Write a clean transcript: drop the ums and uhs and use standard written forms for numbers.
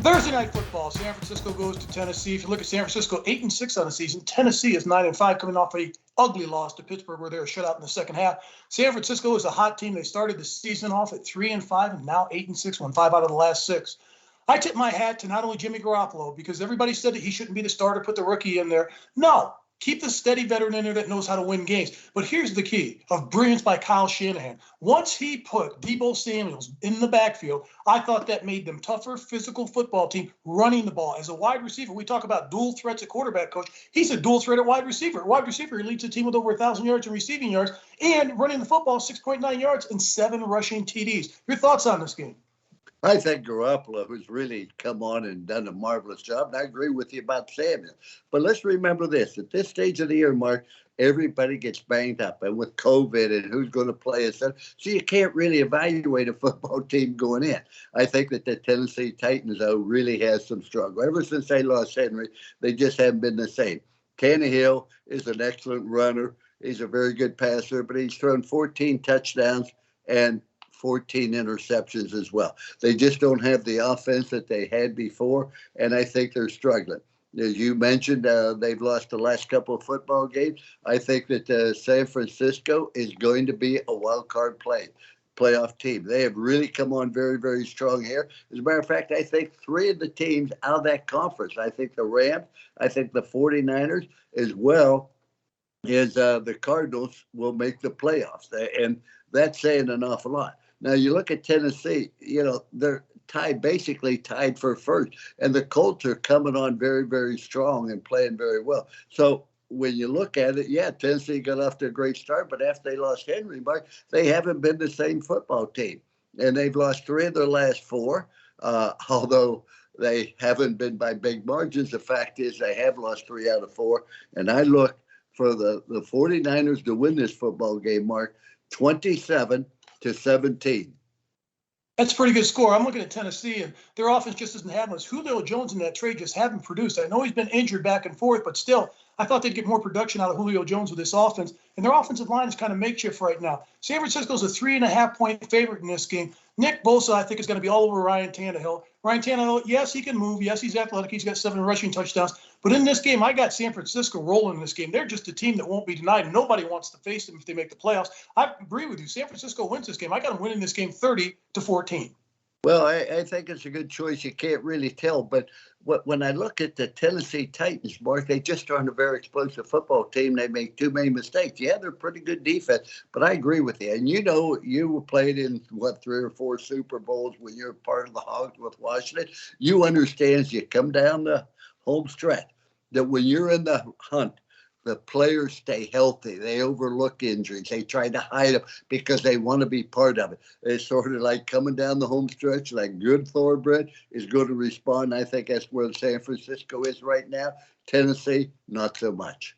Thursday night football. San Francisco goes to Tennessee. If you look at San Francisco, 8-6 on the season. Tennessee is 9-5, coming off a ugly loss to Pittsburgh, where they were shut out in the second half. San Francisco is a hot team. They started the season off at 3-5, and now 8-6, won 5 out of the last 6. I tip my hat to not only Jimmy Garoppolo, because everybody said that he shouldn't be the starter, put the rookie in there. No. Keep the steady veteran in there that knows how to win games. But here's the key of brilliance by Kyle Shanahan. Once he put Deebo Samuels in the backfield, I thought that made them tougher, physical football team running the ball. As a wide receiver, we talk about dual threats at quarterback, coach. He's a dual threat at wide receiver. Wide receiver, he leads a team with over 1,000 yards in receiving yards and running the football 6.9 yards and 7 rushing TDs. Your thoughts on this game? I think Garoppolo has really come on and done a marvelous job, and I agree with you about Samuel. But let's remember this. At this stage of the year, Mark, everybody gets banged up, and with COVID and who's going to play and stuff, so you can't really evaluate a football team going in. I think that the Tennessee Titans, though, really has some struggle. Ever since they lost Henry, they just haven't been the same. Tannehill is an excellent runner. He's a very good passer, but he's thrown 14 touchdowns and 14 interceptions as well. They just don't have the offense that they had before, and I think they're struggling. As you mentioned, they've lost the last couple of football games. I think that San Francisco is going to be a wild card playoff team. They have really come on very, very strong here. As a matter of fact, I think 3 of the teams out of that conference, I think the Rams, I think the 49ers, as well as the Cardinals, will make the playoffs. And that's saying an awful lot. Now, you look at Tennessee, they're basically tied for first. And the Colts are coming on very, very strong and playing very well. So when you look at it, yeah, Tennessee got off to a great start. But after they lost Henry, Mark, they haven't been the same football team. And they've lost 3 of their last 4, although they haven't been by big margins. The fact is they have lost 3 out of 4. And I look for the 49ers to win this football game, Mark, 27-17. That's a pretty good score. I'm looking at Tennessee, and their offense just doesn't have much. Julio Jones in that trade just haven't produced. I know he's been injured back and forth, but still, I thought they'd get more production out of Julio Jones with this offense. And their offensive line is kind of makeshift right now. San Francisco's a 3.5-point favorite in this game. Nick Bosa, I think, is going to be all over Ryan Tannehill. Ryan Tannehill, yes, he can move. Yes, he's athletic. He's got 7 rushing touchdowns. But in this game, I got San Francisco rolling in this game. They're just a team that won't be denied. Nobody wants to face them if they make the playoffs. I agree with you. San Francisco wins this game. I got them winning this game 30-14. Well, I think it's a good choice. You can't really tell. But when I look at the Tennessee Titans, Mark, they just aren't a very explosive football team. They make too many mistakes. Yeah, they're pretty good defense, but I agree with you. And you were played in, 3 or 4 Super Bowls when you're part of the Hogs with Washington. You understand as you come down the home stretch that when you're in the hunt, the players stay healthy. They overlook injuries. They try to hide them because they want to be part of it. It's sort of like coming down the home stretch, like good thoroughbred is going to respond. I think that's where San Francisco is right now. Tennessee, not so much.